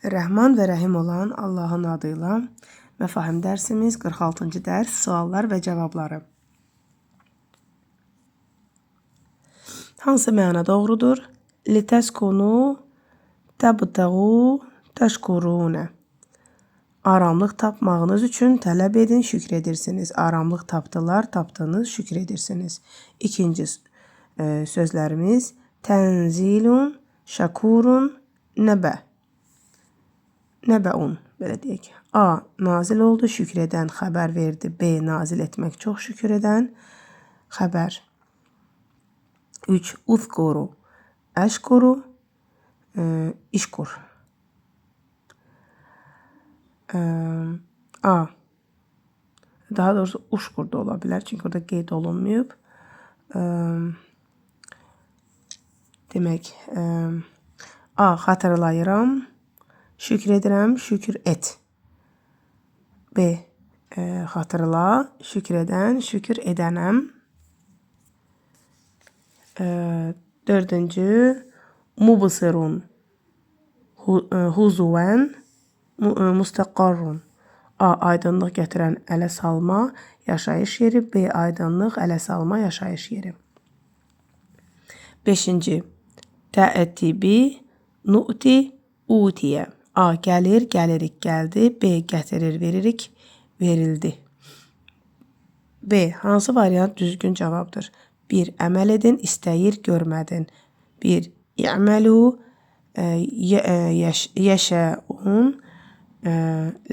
Rəhman və Rəhim olan Allahın adıyla məfahim dərsimiz 46-cı dərs suallar və cavabları. Hansı məna doğrudur? Litəskunu təbtəğu təşkurunə. Aramlıq tapmağınız üçün tələb edin, şükür edirsiniz. Aramlıq tapdılar, tapdınız, şükür edirsiniz. İkinci sözlərimiz tənzilun, şəkurun, nəbə. Nəbəun, belə deyək. A. Nazil oldu, şükür edən, xəbər verdi. B. Nazil etmək, çox şükür edən, xəbər. 3. Uzkuru, əşkuru, işkur. A. Daha doğrusu uşkur da ola bilər, çünki orada qeyd olunmayıb. Demək, A. Xatırlayıram, şükür edirəm, şükür et. B. Xatırla, şükür edən, şükür edənəm. 4. Mubsirun, huzuvən, müstəqarrun. A. Aydınlıq gətirən, ələ salma, yaşayış yeri. B. Aydınlıq, ələ salma, yaşayış yeri. 5. Təətibi, nu'ti, utiyə. A. Gəlir, gəlirik, gəldi. B. Gətirir, veririk, verildi. B. Hansı variant düzgün cavabdır? 1. Əməl edin, istəyir, görmədin. 1. İ'məlu, yəşəun,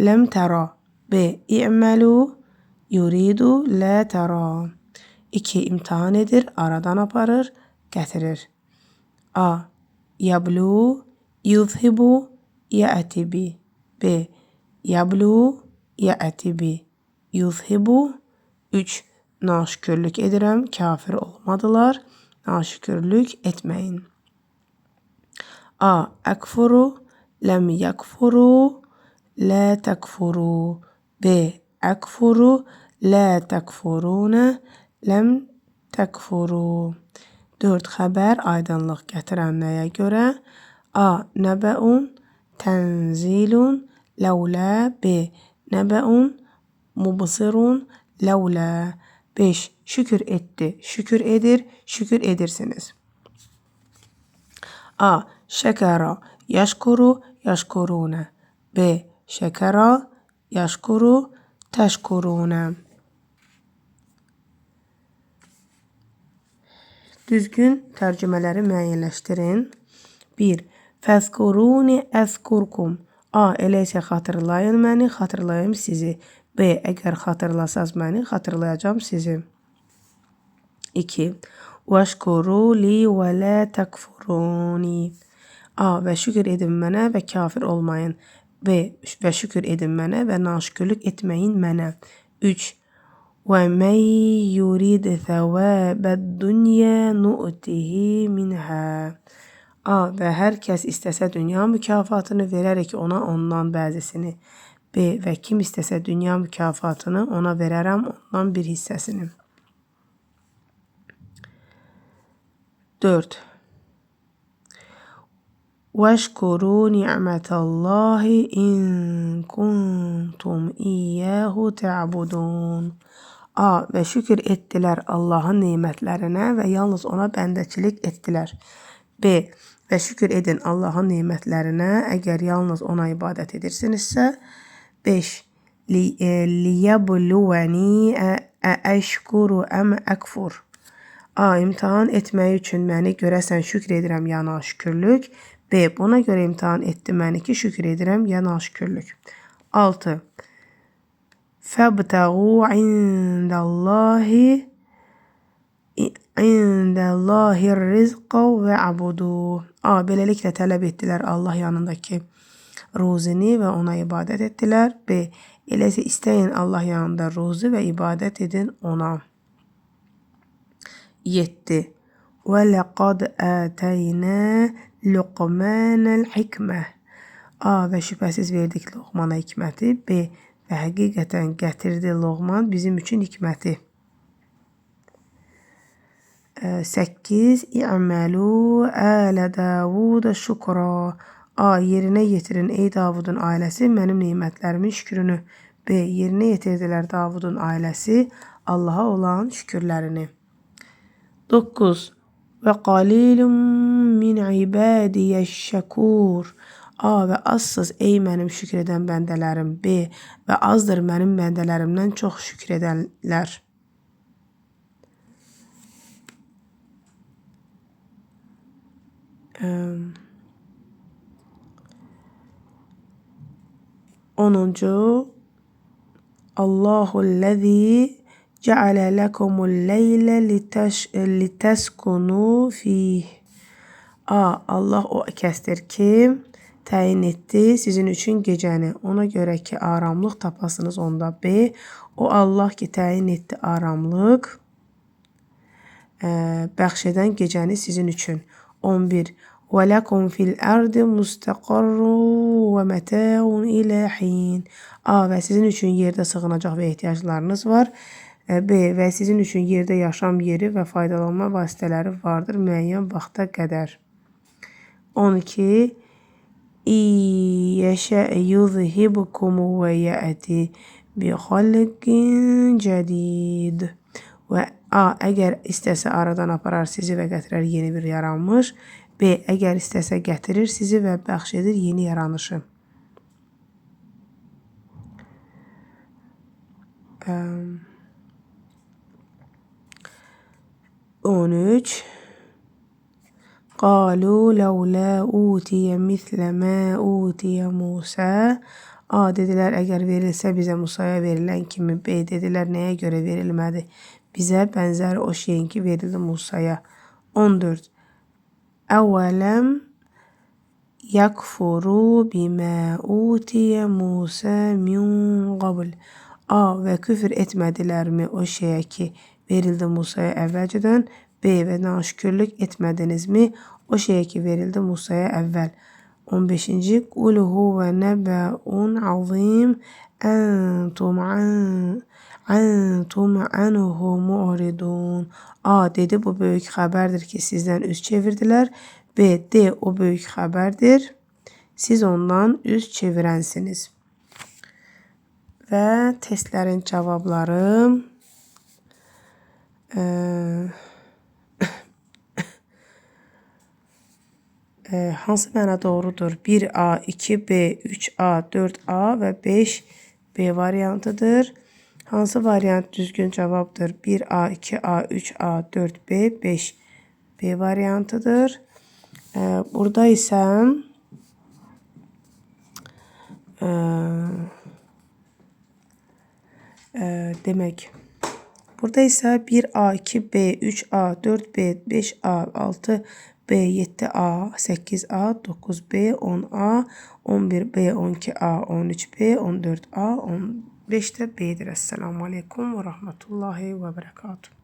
ləm tərə. B. İ'məlu, yuridu, lə tərə. 2. İmtahan edir, aradan aparır, gətirir. A. Yablu, yuzhibu, yətibi. B. Yablu, yətibi, yuzhibu. 3. Naşükürlük edirəm, kafir olmadılar. Naşükürlük etməyin. A. Əkfuru, ləm yəkfuru, lə təkfuru. B. Əkfuru, lə təkfurunə, ləm təkfuru. 4. Xəbər, aydınlıq gətirən nəyə görə? A. Nəbəun, tənzilun, ləulə. B. Nəbəun, mubsirun, ləulə. 5. Şükür etdi, şükür edir, şükür edirsiniz. A. Şəkərə, yəşkuru, yəşkurunə. B. Şəkərə, yəşkuru, təşkurunə. Düzgün tərcümələri müəyyənləşdirin. 1. Fəzkuruni əzkurkum. A. Elə isə xatırlayın məni, xatırlayım sizi. B. Əgər xatırlasaz məni, xatırlayacağım sizi. 2. Vəşkuru li və lə təkfuruni. A. Və şükür edin mənə və kafir olmayın. B. Və şükür edin mənə və naşükürlük etməyin mənə. 3. Və mən yurid thəvəbəd dünya nu'tihi minhə. A. Və hər kəs istəsə dünya mükafatını verərək ona ondan bəzisini. B. Və kim istəsə dünya mükafatını ona verərəm ondan bir hissəsini. 4. Vəşkuru ni'mətəllahi in kuntum iyyəhu tə'budun. A. Və şükür etdilər Allahın nemətlərinə və yalnız ona bəndəçilik etdilər. B. Və şükür edin Allahın nemətlərinə əgər yalnız ona ibadət edirsinizsə. 5. Liyəbluvəni əşkuru əm əkfur. A. İmtahan etmək üçün məni görəsən şükür edirəm ya naşükürlük. B. Buna görə imtahan etdi məni ki şükür edirəm ya naşükürlük. 6. Fəbtəğu indəllahi rizqə və abudu. A. Beləliklə tələb etdilər Allah yanındakı ruzini və ona ibadət etdilər. B. Elə isə istəyin Allah yanında ruzi və ibadət edin ona. 7. Və ləqad ətəynə Luqmanəl hikmə. A. Və şübhəsiz verdik Luqmana hikməti. B. Və həqiqətən gətirdi Luqman bizim üçün hikməti. 8. İ'məlu ələ Dəvudə şükra. A. Yerinə yetirin ey Davudun ailəsi mənim nemətlərimin şükrünü. B. Yerinə yetirdilər Davudun ailəsi Allaha olan şükürlərini. 9. Və qalilun min ibadiyyəş-şəkur. A. Və azsız ey mənim şükür edən bəndələrim. B. Və azdır mənim bəndələrimdən çox şükür edənlər. Onuncu. Allahullezî ceale lekumul leyle liteskunu fih. A. Allah o kəsdir ki, təyin etdi sizin üçün gecəni. Ona görə ki, aramlıq tapasınız onda. B. O Allah ki, təyin etdi aramlıq, bəxş edən gecəni sizin üçün. 11. Və ləkum fil ərdi müstəqarrun və mətəun ilə hin. A. Və sizin üçün yerdə sığınacaq və ehtiyaclarınız var. B. Və sizin üçün yerdə yaşam yeri və faydalanma vasitələri vardır müəyyən vaxta qədər. 12. İyyəşə yuzhibukumu və yəti bi xalqin cədid. Və A. Əgər istəsə aradan aparar sizi və gətirər yeni bir yaranmış. B. Əgər istəsə gətirir sizi və bəxş edir yeni yaranışı. 13. Qalu ləulə utiyə mislə mə utiyə Musə. A. Dedilər, əgər verilsə bizə Musaya verilən kimi. B. Dedilər, nəyə görə verilmədi? Bizə bənzər o şeyin ki, verildi Musaya. 14. Əvvələm yəkfuru bimə utiyə Musə min qabl. A. Və küfür etmədilərmi o şeyə ki, verildi Musaya əvvəlcədən? B. Və naşükürlük etmədinizmi o şeyə ki, verildi Musaya əvvəl? 15. Qul huvə nəbəun azim Antum anhu mu'ridun. A. Dedi, bu böyük xəbərdir ki, sizdən üz çevirdilər. B. D. O böyük xəbərdir. Siz ondan üz çevirənsiniz. Və testlərin cavabları. Hansı məna doğrudur? 1A, 2B, 3A, 4A və 5B variantıdır. Hansı variant düzgün cavabdır? 1A, 2A, 3A, 4B, 5B variantıdır. Burada isə demək, burada isə 1A, 2B, 3A, 4B, 5A, 6B, 7A, 8A, 9B, 10A, 11B, 12A, 13B, 14A, 15 də B'dir. Esselamu Aleyküm və Rahmetullahi və Berekatuhu.